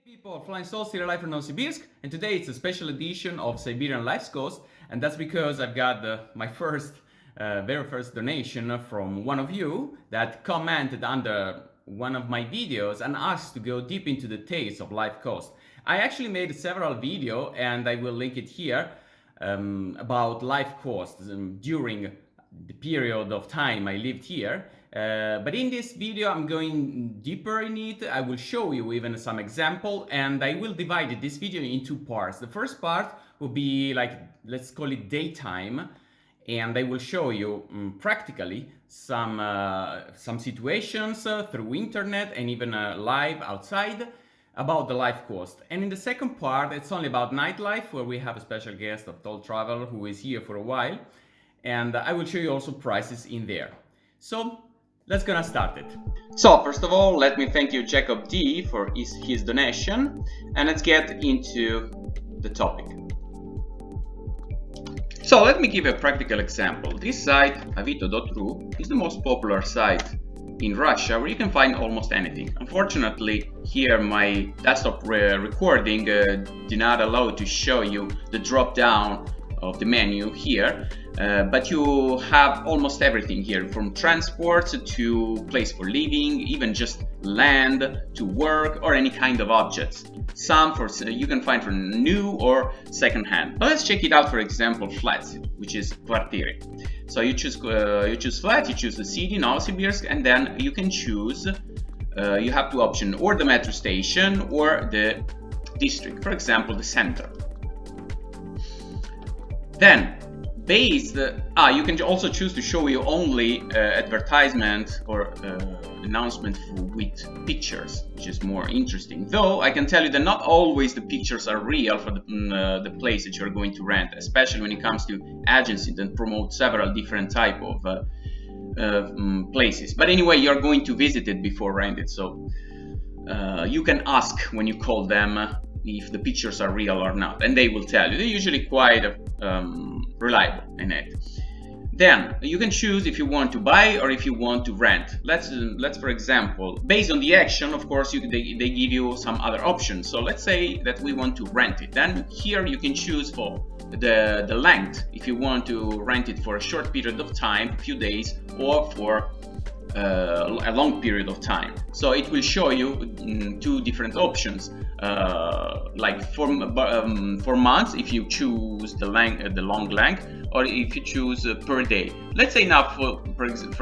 People, FlyingSoul still alive from Novosibirsk, and today it's a special edition of Siberian Life's Coast, and that's because I've got my very first donation from one of you that commented under one of my videos and asked to go deep into the details of Life Coast. I actually made several videos, and I will link it here, about Life Coast during the period of time I lived here. But in this video I'm going deeper in it. I will show you even some example, and I will divide this video in two parts. The first part will be like, let's call it daytime, and I will show you practically some situations through internet and even live outside about the Life Coast. And in the second part it's only about nightlife, where we have a special guest of Toll Travel who is here for a while, and I will show you also prices in there. So let's gonna start it. So first of all, let me thank you Jacob D for his donation, and let's get into the topic. So let me give a practical example. This site, avito.ru, is the most popular site in Russia where you can find almost anything. Unfortunately, here my desktop recording did not allow to show you the drop down of the menu here, but you have almost everything here, from transport to place for living, even just land to work, or any kind of objects. Some you can find for new or second hand. But let's check it out. For example, flats, which is kvartiry. So you choose flat, you choose the city, Novosibirsk, and then you can choose. You have two options, or the metro station or the district. For example, the center. Then, you can also choose to show you only advertisement or announcement with pictures, which is more interesting. Though I can tell you that not always the pictures are real for the place that you're going to rent, especially when it comes to agencies that promote several different type of places. But anyway, you're going to visit it before rent it, so you can ask when you call them if the pictures are real or not, and they will tell you. They're usually quite reliable in it. Then you can choose if you want to buy or if you want to rent. Let's for example, based on the action, of course, they give you some other options. So let's say that we want to rent it. Then here you can choose for the length, if you want to rent it for a short period of time, a few days, or for a long period of time. So it will show you two different options, like for months if you choose the long length, or if you choose per day. Let's say now for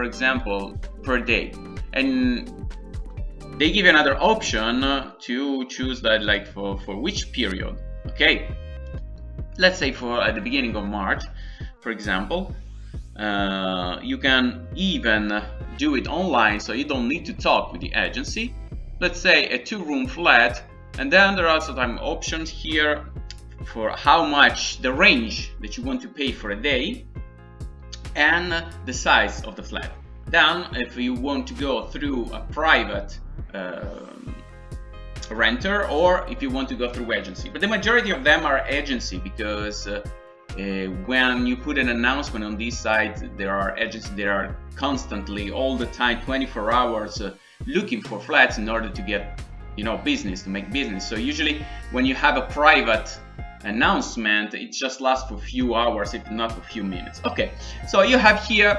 example per day, and they give you another option to choose that, like for which period. Okay, let's say for at the beginning of March, for example. You can even do it online, so you don't need to talk with the agency. Let's say a 2-room flat, and then there are some options here for how much, the range that you want to pay for a day, and the size of the flat. Then if you want to go through a private renter, or if you want to go through agency. But the majority of them are agency, because when you put an announcement on these sites, there are agencies that are constantly, all the time, 24 hours looking for flats in order to get, business, to make business. So usually when you have a private announcement, it just lasts for a few hours, if not a few minutes. Okay, so you have here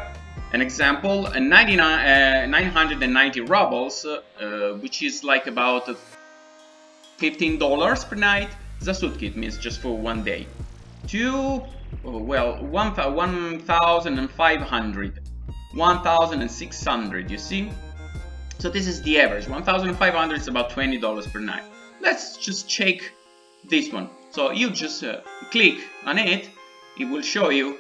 an example, 990 rubles, which is like about $15 per night. Zasutki, it means just for one day. To 1,500, 1,600, you see? So this is the average. 1,500 is about $20 per night. Let's just check this one. So you just click on it. It will show you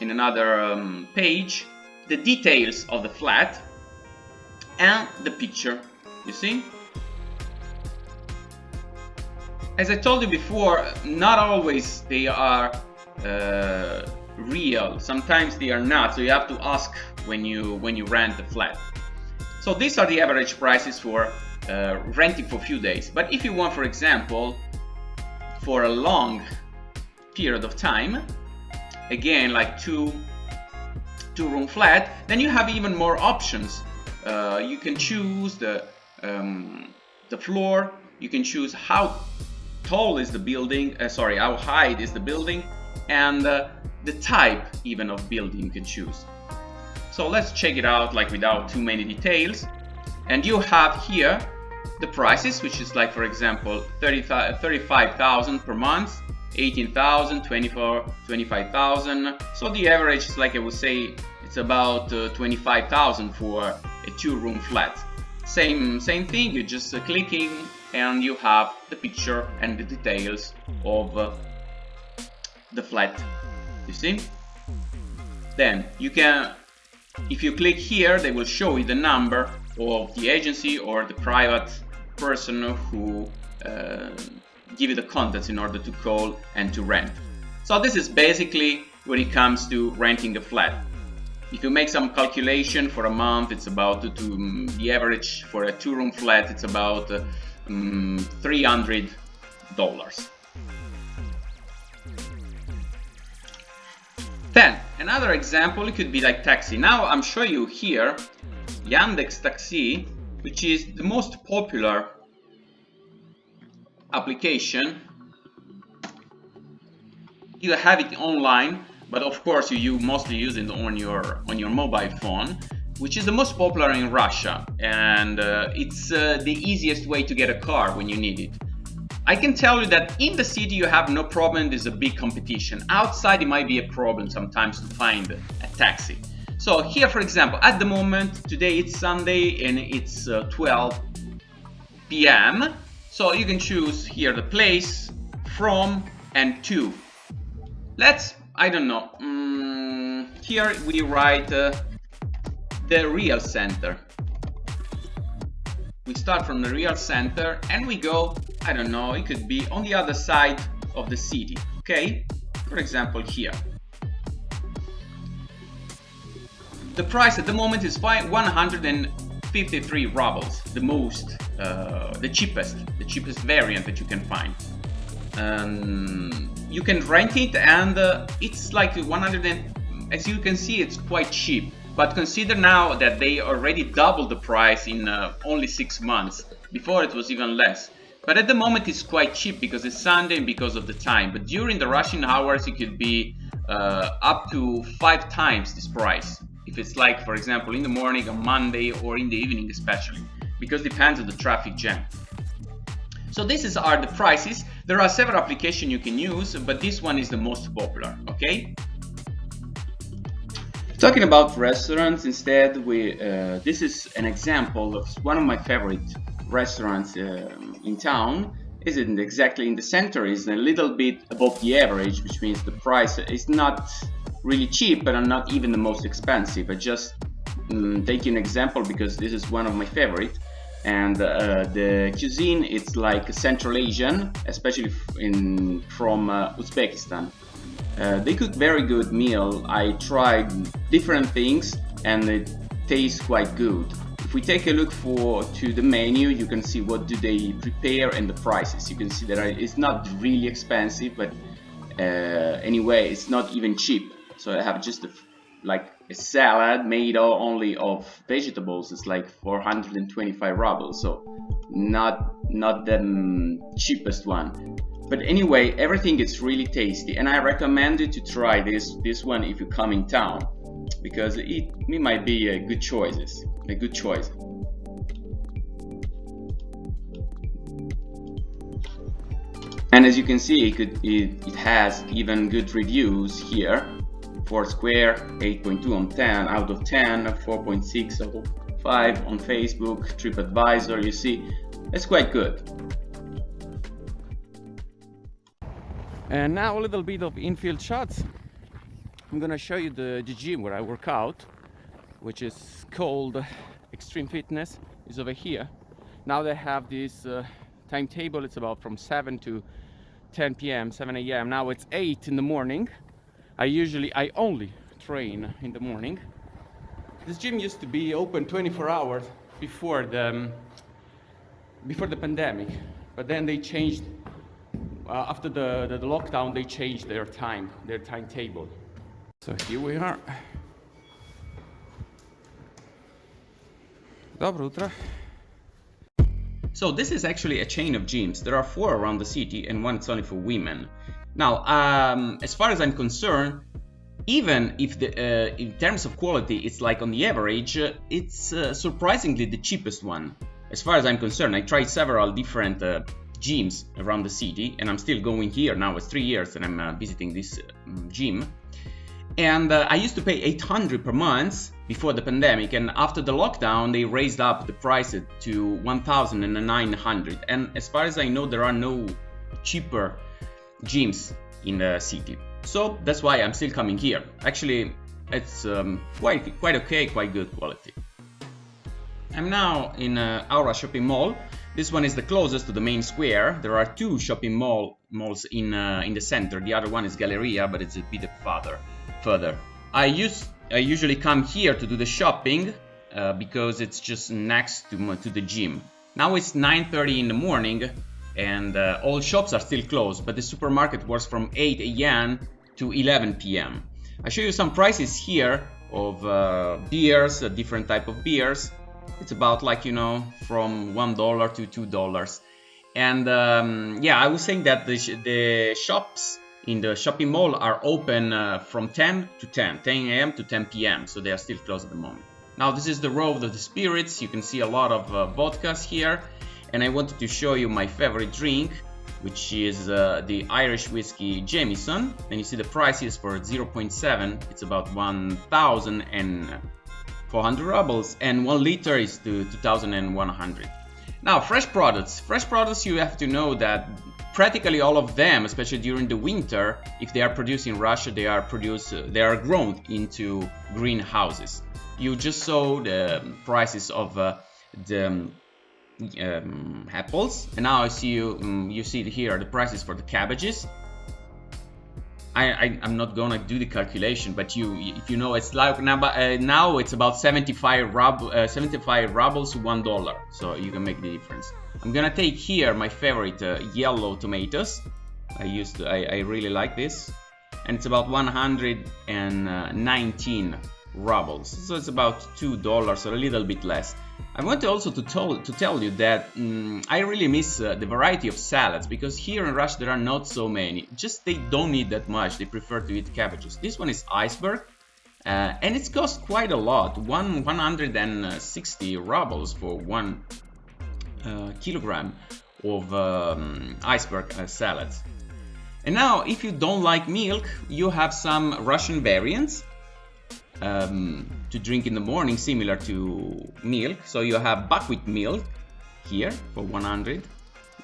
in another page the details of the flat and the picture, you see? As I told you before, not always they are real. Sometimes they are not, so you have to ask when you rent the flat. So these are the average prices for renting for a few days. But if you want, for example, for a long period of time, again like two-room flat, then you have even more options. You can choose the floor, you can choose how tall is the building, how high is the building, and the type even of building you can choose. So let's check it out like without too many details. And you have here the prices, which is like, for example, 35,000 per month, 18,000, 25,000. So the average is, like I would say, it's about 25,000 for a 2-room flat. Same thing, you're just clicking and you have the picture and the details of the flat, you see? Then you can, if you click here, they will show you the number of the agency or the private person who give you the contacts in order to call and to rent. So this is basically when it comes to renting a flat. If you make some calculation for a month, it's about the average for a 2-room flat, it's about $300. Then another example, it could be like taxi. Now I'm showing you here Yandex Taxi, which is the most popular application. You have it online, but of course you mostly use it on your mobile phone, which is the most popular in Russia, and it's the easiest way to get a car when you need it. I can tell you that in the city you have no problem, there's a big competition. Outside it might be a problem sometimes to find a taxi. So here, for example, at the moment, today it's Sunday and it's 12 p.m. So you can choose here the place, from, and to. Let's, I don't know, here we write the real center. We start from the real center and we go, I don't know, it could be on the other side of the city, okay? For example, here. The price at the moment is 153 rubles, the most, the cheapest variant that you can find. You can rent it, and it's like 100 and, as you can see, it's quite cheap. But consider now that they already doubled the price in only 6 months. Before it was even less. But at the moment it's quite cheap because it's Sunday and because of the time. But during the rushing hours it could be up to 5 times this price. If it's like, for example, in the morning on Monday or in the evening especially. Because it depends on the traffic jam. So these are the prices. There are several applications you can use, but this one is the most popular, okay? Talking about restaurants instead, this is an example of one of my favorite restaurants in town. Isn't exactly in the center, is a little bit above the average, which means the price is not really cheap, but not even the most expensive. I just take an example because this is one of my favorite. And the cuisine, it's like Central Asian, especially from Uzbekistan. They cook very good meal. I tried different things and it tastes quite good. If we take a look to the menu, you can see what do they prepare and the prices. You can see that it's not really expensive, but anyway, it's not even cheap. So I have just like a salad made only of vegetables. It's like 425 rubles, so not the cheapest one. But anyway, everything is really tasty, and I recommend you to try this one if you come in town, because it might be a good choice. And as you can see, it has even good reviews here. Foursquare, 8.2 on 10 out of 10, 4.6 out of 5 on Facebook, TripAdvisor. You see, it's quite good. And now a little bit of infield shots. I'm gonna show you the gym where I work out, which is called Extreme Fitness. Is over here. Now they have this timetable. It's about from 7 to 10 p.m., 7 a.m. Now it's 8 in the morning. I only train in the morning. This gym used to be open 24 hours before the pandemic, but then they changed. After the lockdown, they changed their timetable. So here we are. Доброе утро. So this is actually a chain of gyms. There are 4 around the city and one is only for women. Now, as far as I'm concerned, even if in terms of quality it's like on the average, it's surprisingly the cheapest one. As far as I'm concerned, I tried several different gyms around the city, and I'm still going here now. It's 3 years that I'm visiting this gym. And I used to pay 800 per month before the pandemic, and after the lockdown they raised up the price to 1,900. And as far as I know, there are no cheaper gyms in the city. So that's why I'm still coming here. Actually, it's quite okay, quite good quality. I'm now in Aura shopping mall. This one is the closest to the main square. There are 2 shopping malls in the center. The other one is Galleria, but it's a bit further. I usually come here to do the shopping because it's just next to the gym. Now it's 9:30 in the morning and all shops are still closed, but the supermarket works from 8 a.m. to 11 p.m. I show you some prices here of beers, different type of beers. It's about like, you know, from $1 to $2. And yeah, I was saying that the shops in the shopping mall are open from 10 a.m. to 10 p.m. So they are still closed at the moment. Now this is the row of the spirits. You can see a lot of vodkas here. And I wanted to show you my favorite drink, which is the Irish whiskey Jameson. And you see the prices for 0.7. It's about 1,400 rubles, and 1 liter is to 2,100. Now, fresh products. Fresh products, you have to know that practically all of them, especially during the winter, if they are produced in Russia, they are grown into greenhouses. You just saw the prices of the apples, and now I see you see here the prices for the cabbages. I'm not gonna do the calculation, but if you know, it's like now it's about 75 rubles to $1, so you can make the difference. I'm gonna take here my favorite yellow tomatoes. I really like this, and it's about 119 rubles, so it's about $2 or a little bit less. I want to also to tell you that I really miss the variety of salads, because here in Russia there are not so many. Just they don't eat that much. They prefer to eat cabbages. This one is iceberg, and it costs quite a lot. 160 rubles for 1 kilogram of iceberg salads. And now, if you don't like milk, you have some Russian variants to drink in the morning, similar to milk. So you have buckwheat milk here for 100,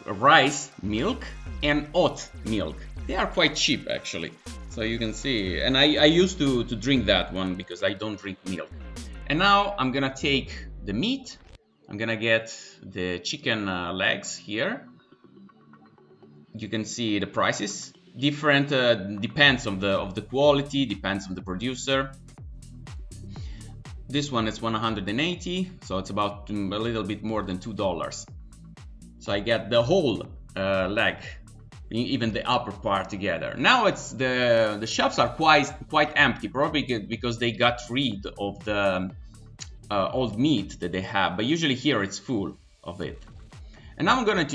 rice milk, and oat milk. They are quite cheap actually, so you can see. And I used to drink that one because I don't drink milk. And now I'm gonna take the meat. I'm gonna get the chicken legs here. You can see the prices. Different depends on the quality, depends on the producer. This one is 180, so it's about a little bit more than $2. So I get the whole leg, even the upper part together. Now it's the shops are quite empty, probably because they got rid of the old meat that they have. But usually here it's full of it. And now I'm gonna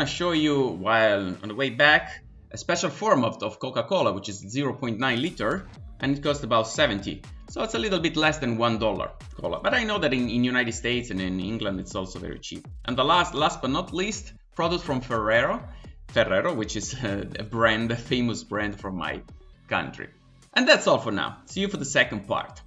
show you, while on the way back, a special form of Coca-Cola, which is 0.9 liter, and it costs about 70. So it's a little bit less than $1 cola. But I know that in United States and in England it's also very cheap. And the last but not least, product from Ferrero, which is a famous brand from my country. And that's all for now. See you for the second part.